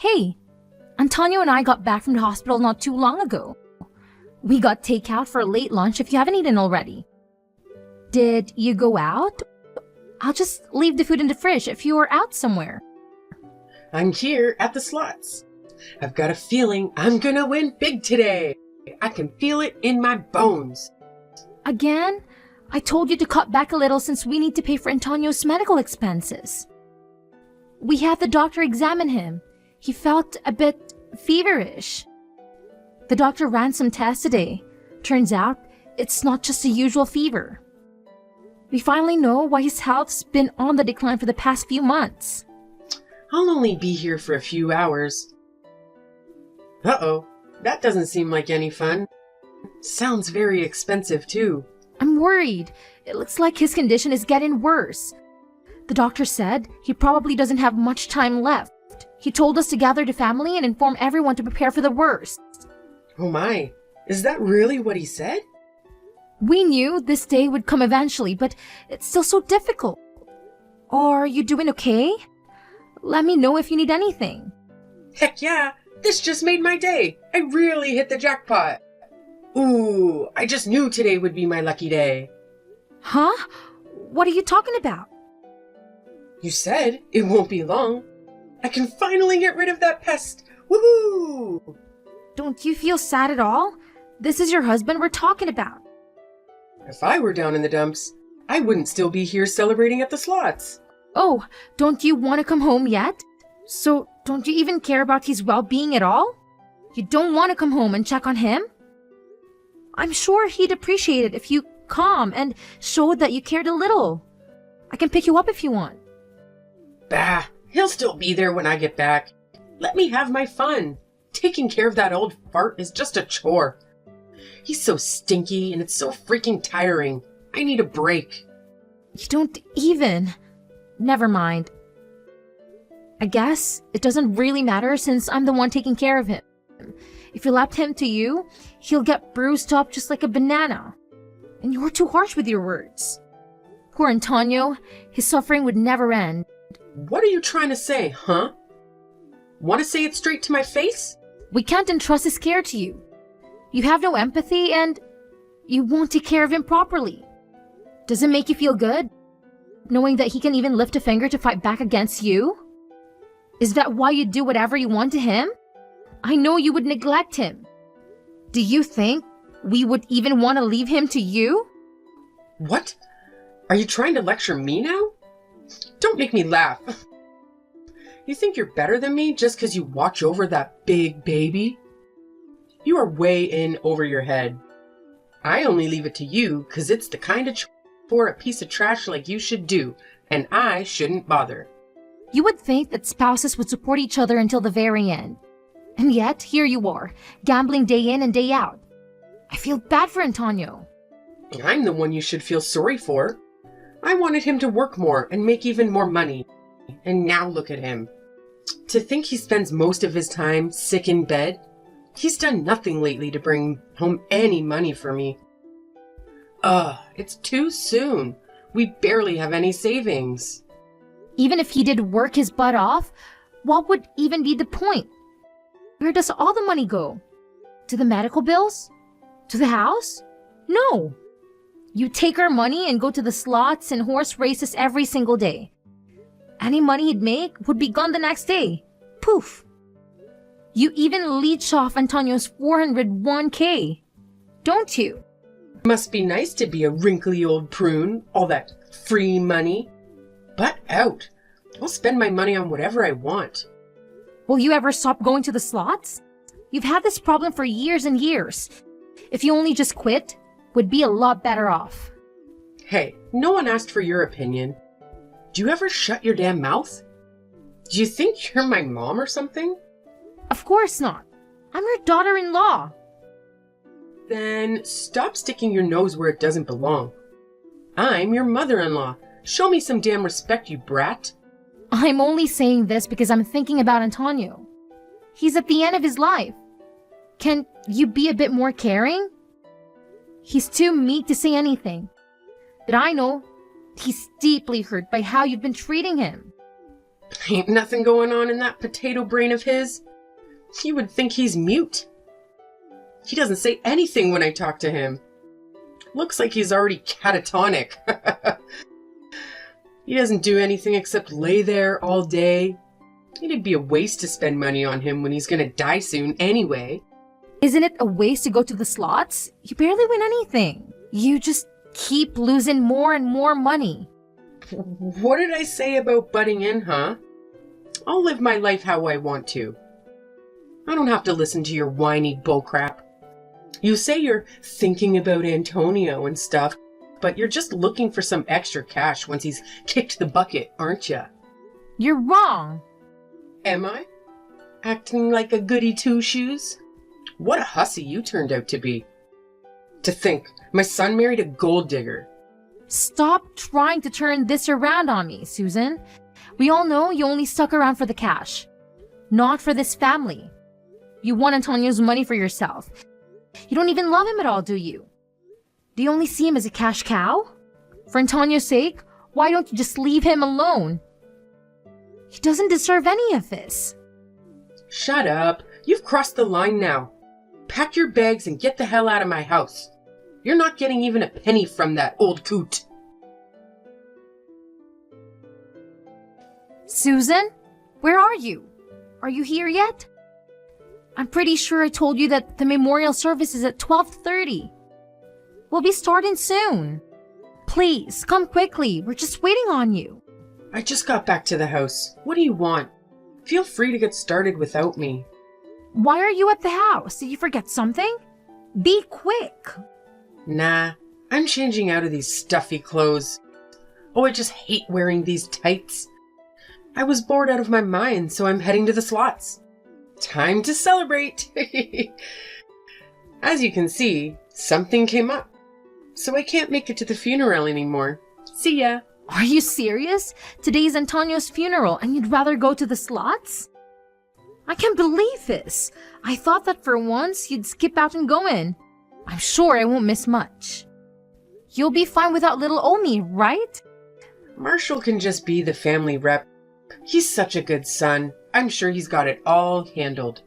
Hey, Antonio and I got back from the hospital not too long ago. We got takeout for a late lunch if you haven't eaten already. Did you go out? I'll just leave the food in the fridge if you are out somewhere. I'm here at the slots. I've got a feeling I'm gonna win big today. I can feel it in my bones. Again? I told you to cut back a little since we need to pay for Antonio's medical expenses. We had the doctor examine him. He felt a bit feverish. The doctor ran some tests today. Turns out, it's not just a usual fever. We finally know why his health's been on the decline for the past few months. I'll only be here for a few hours. Uh-oh, that doesn't seem like any fun. Sounds very expensive, too. I'm worried. It looks like his condition is getting worse. The doctor said he probably doesn't have much time left. He told us to gather the family and inform everyone to prepare for the worst. Oh my, is that really what he said? We knew this day would come eventually, but it's still so difficult. Are you doing okay? Let me know if you need anything. Heck yeah, this just made my day. I really hit the jackpot. Ooh, I just knew today would be my lucky day. Huh? What are you talking about? You said it won't be long. I can finally get rid of that pest. Woohoo! Don't you feel sad at all? This is your husband we're talking about. If I were down in the dumps, I wouldn't still be here celebrating at the slots. Oh, don't you want to come home yet? So, don't you even care about his well-being at all? You don't want to come home and check on him? I'm sure he'd appreciate it if you come and showed that you cared a little. I can pick you up if you want. Bah, he'll still be there when I get back. Let me have my fun. Taking care of that old fart is just a chore. He's so stinky and it's so freaking tiring. I need a break. You don't even. Never mind. I guess it doesn't really matter since I'm the one taking care of him. If you left him to you, he'll get bruised up just like a banana. And you're too harsh with your words. Poor Antonio, his suffering would never end. What are you trying to say, huh? Want to say it straight to my face? We can't entrust his care to you. You have no empathy and you won't take care of him properly. Does it make you feel good? Knowing that he can even lift a finger to fight back against you? Is that why you do whatever you want to him? I know you would neglect him. Do you think we would even want to leave him to you? What? Are you trying to lecture me now? Don't make me laugh. You think you're better than me just because you watch over that big baby? You are way in over your head. I only leave it to you because it's the kind of chore a piece of trash like you should do, and I shouldn't bother. You would think that spouses would support each other until the very end. And yet, here you are, gambling day in and day out. I feel bad for Antonio. I'm the one you should feel sorry for. I wanted him to work more and make even more money. And now look at him. To think he spends most of his time sick in bed? He's done nothing lately to bring home any money for me. It's too soon. We barely have any savings. Even if he did work his butt off, what would even be the point? Where does all the money go? To the medical bills? To the house? No. You take our money and go to the slots and horse races every single day. Any money he'd make would be gone the next day. Poof. You even leech off Antonio's 401k. Don't you? Must be nice to be a wrinkly old prune, all that free money. Butt out. I'll spend my money on whatever I want. Will you ever stop going to the slots? You've had this problem for years and years. If you only just quit, would be a lot better off. Hey, no one asked for your opinion. Do you ever shut your damn mouth? Do you think you're my mom or something? Of course not. I'm your daughter-in-law. Then stop sticking your nose where it doesn't belong. I'm your mother-in-law. Show me some damn respect, you brat. I'm only saying this because I'm thinking about Antonio. He's at the end of his life. Can you be a bit more caring? He's too meek to say anything. But I know he's deeply hurt by how you've been treating him. Ain't nothing going on in that potato brain of his. You would think he's mute. He doesn't say anything when I talk to him. Looks like he's already catatonic. He doesn't do anything except lay there all day. It'd be a waste to spend money on him when he's gonna die soon anyway. Isn't it a waste to go to the slots? You barely win anything. You just keep losing more and more money. What did I say about butting in, huh? I'll live my life how I want to. I don't have to listen to your whiny bullcrap. You say you're thinking about Antonio and stuff, but you're just looking for some extra cash once he's kicked the bucket, aren't you? You're wrong. Am I? Acting like a goody two-shoes? What a hussy you turned out to be. To think, my son married a gold digger. Stop trying to turn this around on me, Susan. We all know you only stuck around for the cash. Not for this family. You want Antonio's money for yourself. You don't even love him at all, do you? Do you only see him as a cash cow? For Antonio's sake, why don't you just leave him alone? He doesn't deserve any of this. Shut up. You've crossed the line now. Pack your bags and get the hell out of my house. You're not getting even a penny from that old coot. Susan, where are you? Are you here yet? I'm pretty sure I told you that the memorial service is at 12:30. We'll be starting soon. Please, come quickly. We're just waiting on you. I just got back to the house. What do you want? Feel free to get started without me. Why are you at the house? Did you forget something? Be quick. Nah, I'm changing out of these stuffy clothes. Oh, I just hate wearing these tights. I was bored out of my mind, so I'm heading to the slots. Time to celebrate! As you can see, something came up, so I can't make it to the funeral anymore. See ya! Are you serious? Today's Antonio's funeral and you'd rather go to the slots? I can't believe this. I thought that for once you'd skip out and go in. I'm sure I won't miss much. You'll be fine without little Omi, right? Marshall can just be the family rep. He's such a good son. I'm sure he's got it all handled.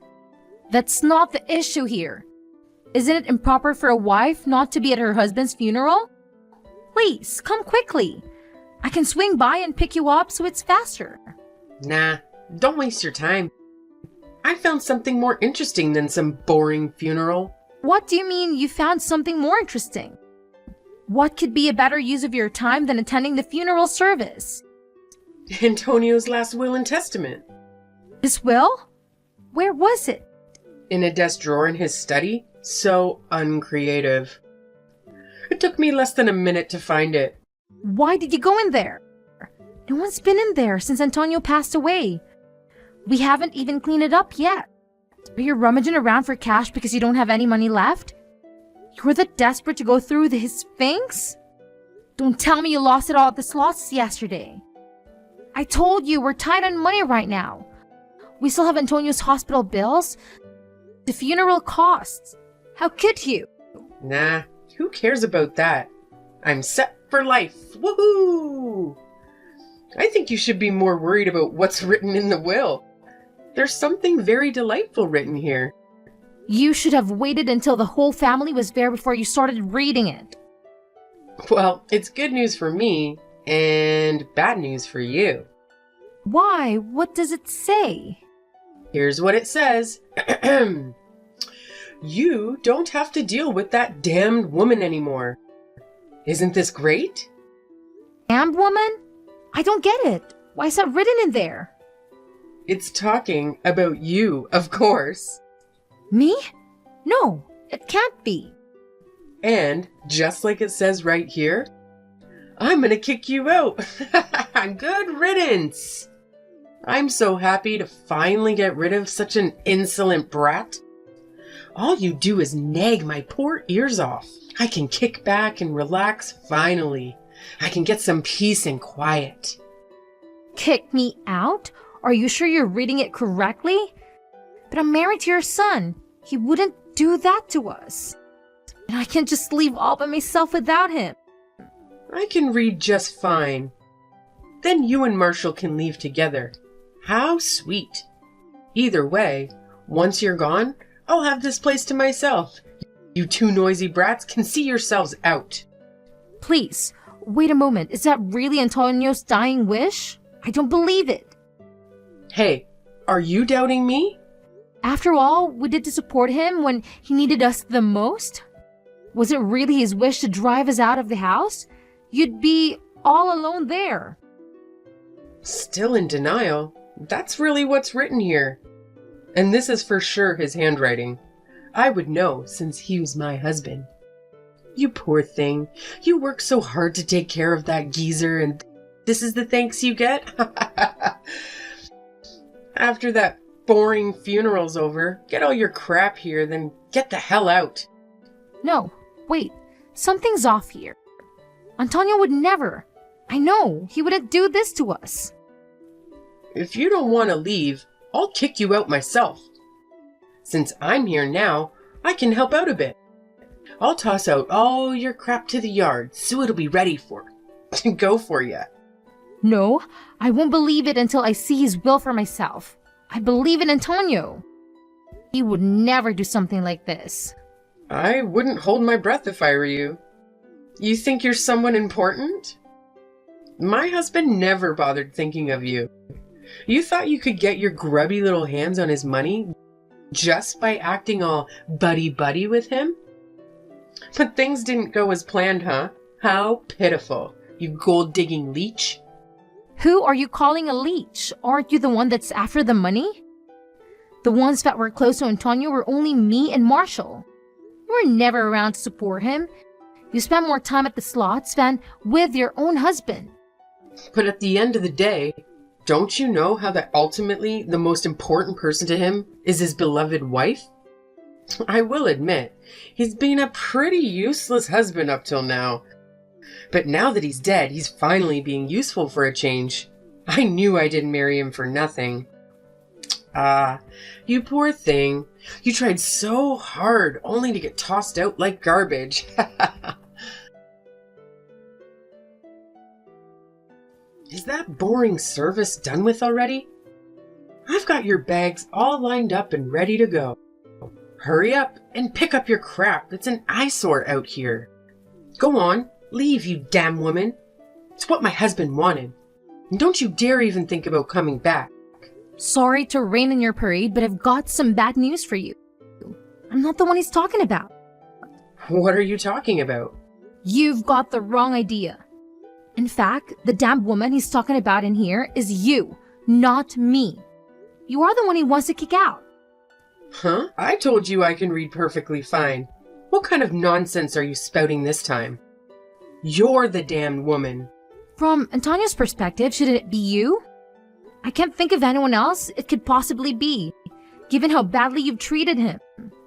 That's not the issue here. Isn't it improper for a wife not to be at her husband's funeral? Please, come quickly. I can swing by and pick you up so it's faster. Nah, don't waste your time. I found something more interesting than some boring funeral. What do you mean you found something more interesting? What could be a better use of your time than attending the funeral service? Antonio's last will and testament. His will? Where was it? In a desk drawer in his study. So uncreative. It took me less than a minute to find it. Why did you go in there? No one's been in there since Antonio passed away. We haven't even cleaned it up yet. Are you rummaging around for cash because you don't have any money left? You're that desperate to go through his Sphinx? Don't tell me you lost it all at the slots yesterday. I told you we're tight on money right now. We still have Antonio's hospital bills, the funeral costs. How could you? Nah, who cares about that? I'm set for life. Woohoo! I think you should be more worried about what's written in the will. There's something very delightful written here. You should have waited until the whole family was there before you started reading it. Well, it's good news for me and bad news for you. Why? What does it say? Here's what it says. You don't have to deal with that damned woman anymore. Isn't this great? Damned woman? I don't get it. Why is that written in there? It's talking about you, of course. Me? No, it can't be. And, just like it says right here, I'm gonna kick you out. Good riddance. I'm so happy to finally get rid of such an insolent brat. All you do is nag my poor ears off. I can kick back and relax finally. I can get some peace and quiet. Kick me out? Are you sure you're reading it correctly? But I'm married to your son. He wouldn't do that to us. And I can't just leave all by myself without him. I can read just fine. Then you and Marshall can leave together. How sweet. Either way, once you're gone, I'll have this place to myself. You two noisy brats can see yourselves out. Please, wait a moment. Is that really Antonio's dying wish? I don't believe it. Hey, are you doubting me? After all, we did to support him when he needed us the most. Was it really his wish to drive us out of the house? You'd be all alone there. Still in denial? That's really what's written here. And this is for sure his handwriting. I would know since he was my husband. You poor thing. You work so hard to take care of that geezer and this is the thanks you get? After that boring funeral's over, get all your crap here, then get the hell out. No, wait. Something's off here. Antonio would never. I know, he wouldn't do this to us. If you don't want to leave, I'll kick you out myself. Since I'm here now, I can help out a bit. I'll toss out all your crap to the yard so it'll be ready for go for ya. No, I won't believe it until I see his will for myself. I believe in Antonio. He would never do something like this. I wouldn't hold my breath if I were you. You think you're someone important? My husband never bothered thinking of you. You thought you could get your grubby little hands on his money just by acting all buddy-buddy with him? But things didn't go as planned, huh? How pitiful, you gold-digging leech. Who are you calling a leech? Aren't you the one that's after the money? The ones that were close to Antonio were only me and Marshall. You were never around to support him. You spent more time at the slots than with your own husband. But at the end of the day, don't you know how that ultimately the most important person to him is his beloved wife? I will admit, he's been a pretty useless husband up till now. But now that he's dead, he's finally being useful for a change. I knew I didn't marry him for nothing. Ah, you poor thing. You tried so hard only to get tossed out like garbage. Is that boring service done with already? I've got your bags all lined up and ready to go. Hurry up and pick up your crap. It's an eyesore out here. Go on, leave, you damn woman. It's what my husband wanted. And don't you dare even think about coming back. Sorry to rain in your parade, but I've got some bad news for you. I'm not the one he's talking about. What are you talking about? You've got the wrong idea. In fact, the damn woman he's talking about in here is you, not me. You are the one he wants to kick out. Huh? I told you I can read perfectly fine. What kind of nonsense are you spouting this time? You're the damned woman. From Antonio's perspective, should it be you? I can't think of anyone else it could possibly be, given how badly you've treated him.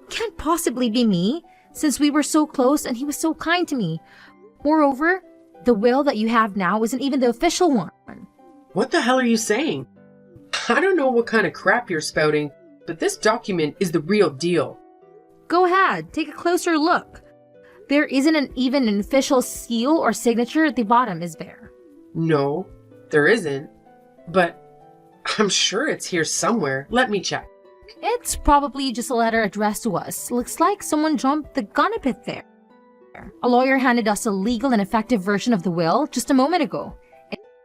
Can't possibly be me, since we were so close and he was so kind to me. Moreover, the will that you have now isn't even the official one. What the hell are you saying? I don't know what kind of crap you're spouting, but this document is the real deal. Go ahead, take a closer look. There isn't even an official seal or signature at the bottom, is there? No, there isn't. But I'm sure it's here somewhere. Let me check. It's probably just a letter addressed to us. Looks like someone jumped the gun a bit there. A lawyer handed us a legal and effective version of the will just a moment ago.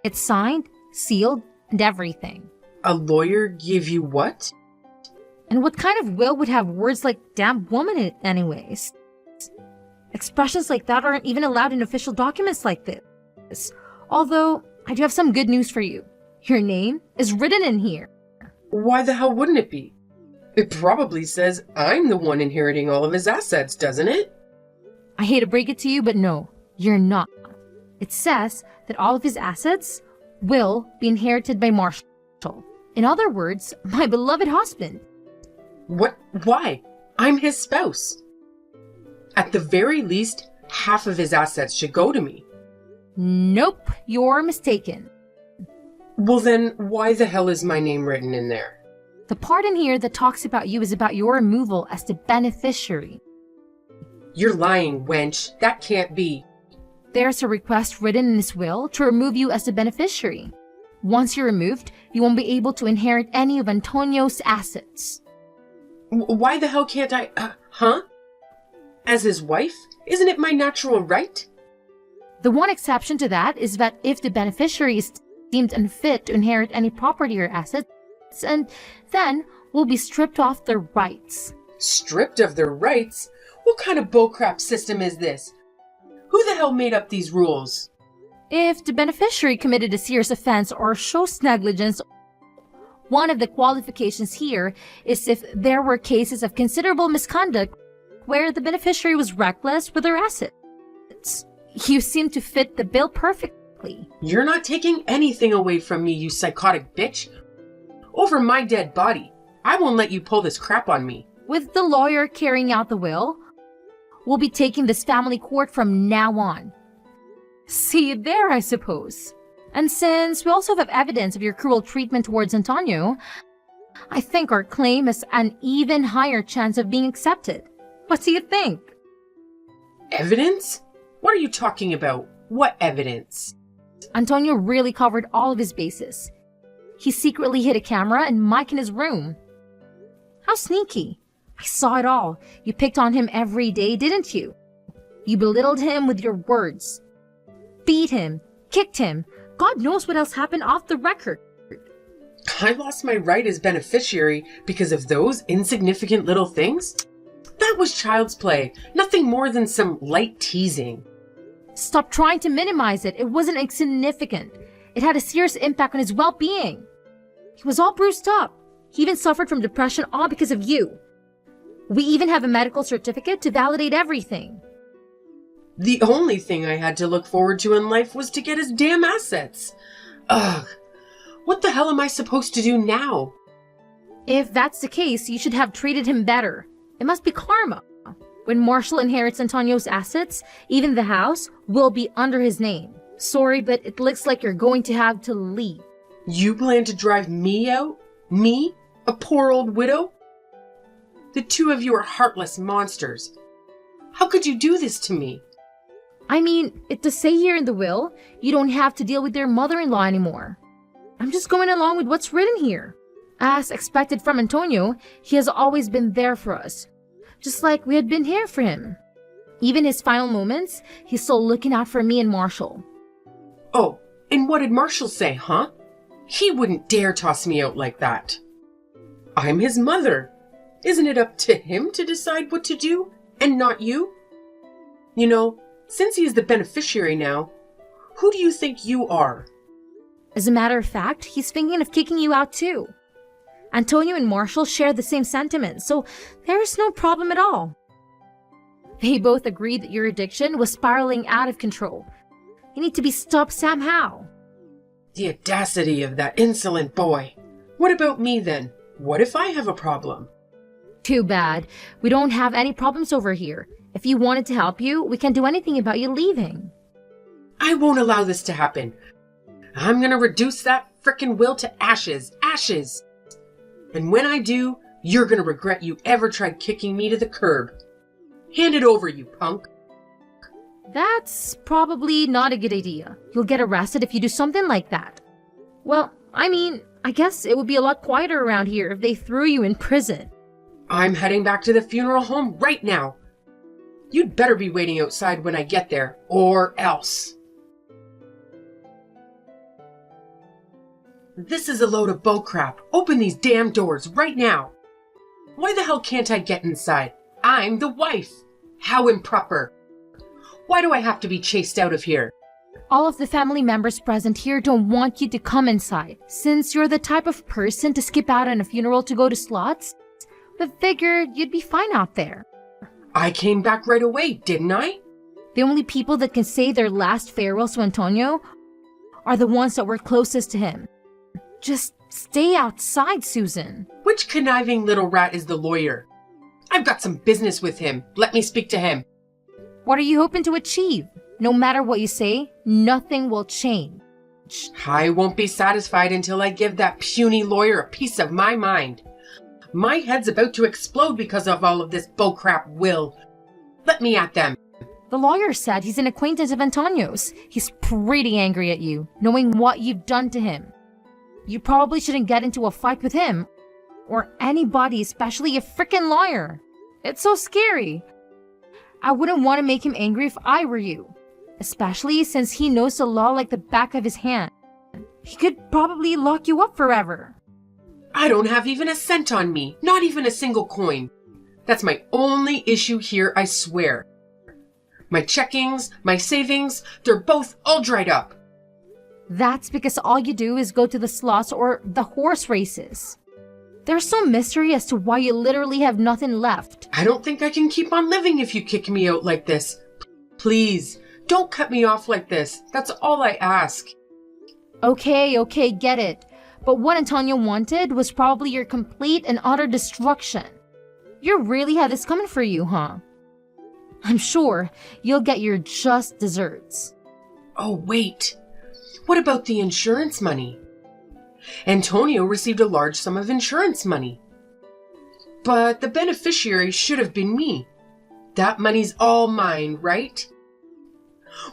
It's signed, sealed, and everything. A lawyer gave you what? And what kind of will would have words like damn woman in it anyways? Expressions like that aren't even allowed in official documents like this. Although, I do have some good news for you. Your name is written in here. Why the hell wouldn't it be? It probably says I'm the one inheriting all of his assets, doesn't it? I hate to break it to you, but no, you're not. It says that all of his assets will be inherited by Marshall. In other words, my beloved husband. What? Why? I'm his spouse. At the very least, half of his assets should go to me. Nope, you're mistaken. Well then, why the hell is my name written in there? The part in here that talks about you is about your removal as the beneficiary. You're lying, wench. That can't be. There's a request written in his will to remove you as the beneficiary. Once you're removed, you won't be able to inherit any of Antonio's assets. Why the hell can't I, huh? As his wife? Isn't it my natural right? The one exception to that is that if the beneficiary is deemed unfit to inherit any property or assets, and then will be stripped off their rights. Stripped of their rights? What kind of bullcrap system is this? Who the hell made up these rules? If the beneficiary committed a serious offense or shows negligence, one of the qualifications here is if there were cases of considerable misconduct where the beneficiary was reckless with their assets. You seem to fit the bill perfectly. You're not taking anything away from me, you psychotic bitch. Over my dead body. I won't let you pull this crap on me. With the lawyer carrying out the will, we'll be taking this family court from now on. See you there, I suppose. And since we also have evidence of your cruel treatment towards Antonio, I think our claim has an even higher chance of being accepted. What do you think? Evidence? What are you talking about? What evidence? Antonio really covered all of his bases. He secretly hid a camera and mic in his room. How sneaky. I saw it all. You picked on him every day, didn't you? You belittled him with your words. Beat him, kicked him. God knows what else happened off the record. I lost my right as beneficiary because of those insignificant little things? That was child's play, nothing more than some light teasing. Stop trying to minimize it. It wasn't insignificant. It had a serious impact on his well-being. He was all bruised up. He even suffered from depression, all because of you. We even have a medical certificate to validate everything. The only thing I had to look forward to in life was to get his damn assets. Ugh. What the hell am I supposed to do now? If that's the case, you should have treated him better. It must be karma. When Marshall inherits Antonio's assets, even the house will be under his name. Sorry, but it looks like you're going to have to leave. You plan to drive me out? Me? A poor old widow? The two of you are heartless monsters. How could you do this to me? I mean, it does say here in the will, you don't have to deal with their mother-in-law anymore. I'm just going along with what's written here. As expected from Antonio, he has always been there for us. Just like we had been here for him. Even his final moments, he's still looking out for me and Marshall. Oh, and what did Marshall say, huh? He wouldn't dare toss me out like that. I'm his mother. Isn't it up to him to decide what to do, and not you? You know, since he is the beneficiary now, who do you think you are? As a matter of fact, he's thinking of kicking you out too. Antonio and Marshall share the same sentiments, so there is no problem at all. They both agreed that your addiction was spiraling out of control. You need to be stopped somehow. The audacity of that insolent boy. What about me then? What if I have a problem? Too bad. We don't have any problems over here. If you wanted to help you, we can't do anything about you leaving. I won't allow this to happen. I'm gonna reduce that frickin' will to ashes. Ashes! And when I do, you're gonna regret you ever tried kicking me to the curb. Hand it over, you punk. That's probably not a good idea. You'll get arrested if you do something like that. Well, I mean, I guess it would be a lot quieter around here if they threw you in prison. I'm heading back to the funeral home right now. You'd better be waiting outside when I get there, or else. This is a load of bullcrap. Open these damn doors right now. Why the hell can't I get inside? I'm the wife. How improper. Why do I have to be chased out of here? All of the family members present here don't want you to come inside. Since you're the type of person to skip out on a funeral to go to slots, they figured you'd be fine out there. I came back right away, didn't I? The only people that can say their last farewells to Antonio are the ones that were closest to him. Just stay outside, Susan. Which conniving little rat is the lawyer? I've got some business with him. Let me speak to him. What are you hoping to achieve? No matter what you say, nothing will change. I won't be satisfied until I give that puny lawyer a piece of my mind. My head's about to explode because of all of this bullcrap will. Let me at them. The lawyer said he's an acquaintance of Antonio's. He's pretty angry at you, knowing what you've done to him. You probably shouldn't get into a fight with him. Or anybody, especially a freaking lawyer. It's so scary. I wouldn't want to make him angry if I were you. Especially since he knows the law like the back of his hand. He could probably lock you up forever. I don't have even a cent on me. Not even a single coin. That's my only issue here, I swear. My checkings, my savings, they're both all dried up. That's because all you do is go to the slots or the horse races. There's some mystery as to why you literally have nothing left. I don't think I can keep on living if you kick me out like this. Please, don't cut me off like this. That's all I ask. Okay, get it. But what Antonio wanted was probably your complete and utter destruction. You really had this coming for you, huh? I'm sure you'll get your just desserts. Oh, wait. What about the insurance money? Antonio received a large sum of insurance money. But the beneficiary should have been me. That money's all mine, right?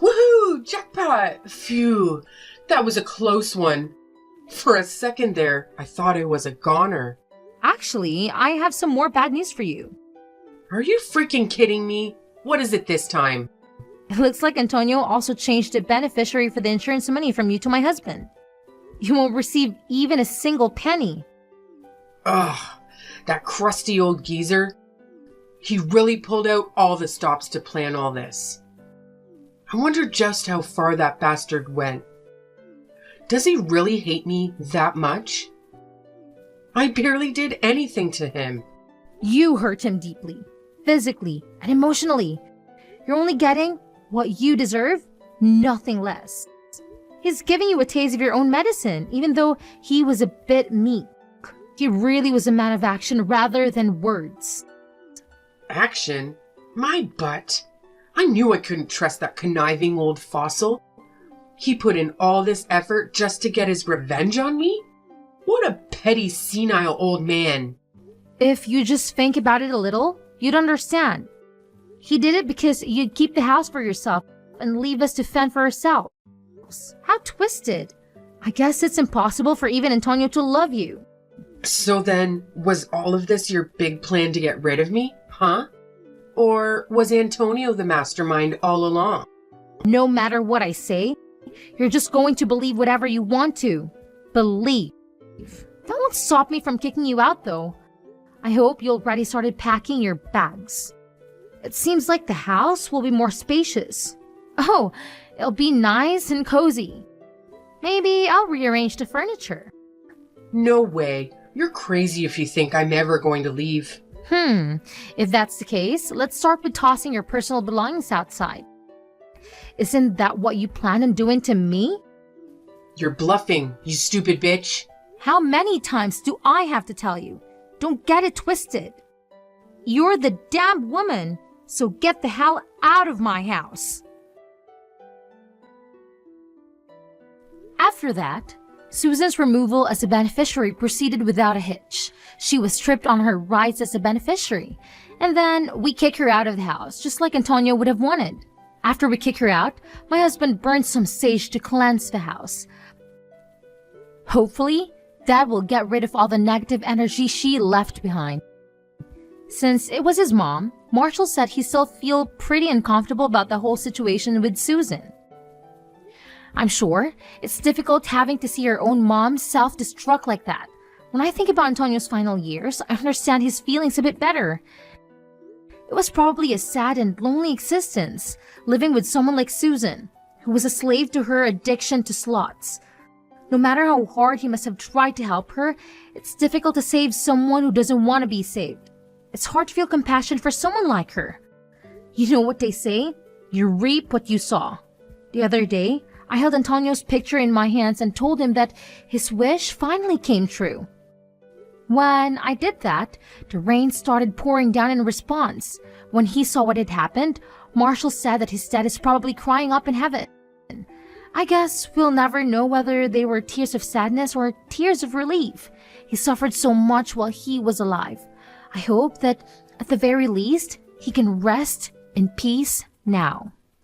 Woohoo! Jackpot! Phew, that was a close one. For a second there, I thought I was a goner. Actually, I have some more bad news for you. Are you freaking kidding me? What is it this time? It looks like Antonio also changed the beneficiary for the insurance money from you to my husband. You won't receive even a single penny. Ugh, that crusty old geezer. He really pulled out all the stops to plan all this. I wonder just how far that bastard went. Does he really hate me that much? I barely did anything to him. You hurt him deeply, physically and emotionally. You're only getting what you deserve, nothing less. He's giving you a taste of your own medicine, even though he was a bit meek. He really was a man of action rather than words. Action? My butt. I knew I couldn't trust that conniving old fossil. He put in all this effort just to get his revenge on me? What a petty, senile old man. If you just think about it a little, you'd understand. He did it because you'd keep the house for yourself and leave us to fend for ourselves. How twisted. I guess it's impossible for even Antonio to love you. So then, was all of this your big plan to get rid of me, huh? Or was Antonio the mastermind all along? No matter what I say, you're just going to believe whatever you want to. Believe. That won't stop me from kicking you out, though. I hope you already started packing your bags. It seems like the house will be more spacious. Oh, it'll be nice and cozy. Maybe I'll rearrange the furniture. No way. You're crazy if you think I'm ever going to leave. If that's the case, let's start with tossing your personal belongings outside. Isn't that what you plan on doing to me? You're bluffing, you stupid bitch. How many times do I have to tell you? Don't get it twisted. You're the damned woman, so get the hell out of my house. After that, Susan's removal as a beneficiary proceeded without a hitch. She was stripped on her rights as a beneficiary, and then we kick her out of the house, just like Antonio would have wanted. After we kick her out, my husband burned some sage to cleanse the house. Hopefully, that will get rid of all the negative energy she left behind. Since it was his mom, Marshall said he still feels pretty uncomfortable about the whole situation with Susan. I'm sure it's difficult having to see your own mom self-destruct like that. When I think about Antonio's final years, I understand his feelings a bit better. It was probably a sad and lonely existence, living with someone like Susan, who was a slave to her addiction to slots. No matter how hard he must have tried to help her, it's difficult to save someone who doesn't want to be saved. It's hard to feel compassion for someone like her. You know what they say? You reap what you sow. The other day, I held Antonio's picture in my hands and told him that his wish finally came true. When I did that, the rain started pouring down in response. When he saw what had happened, Marshall said that his dad is probably crying up in heaven. I guess we'll never know whether they were tears of sadness or tears of relief. He suffered so much while he was alive. I hope that, at the very least, he can rest in peace now.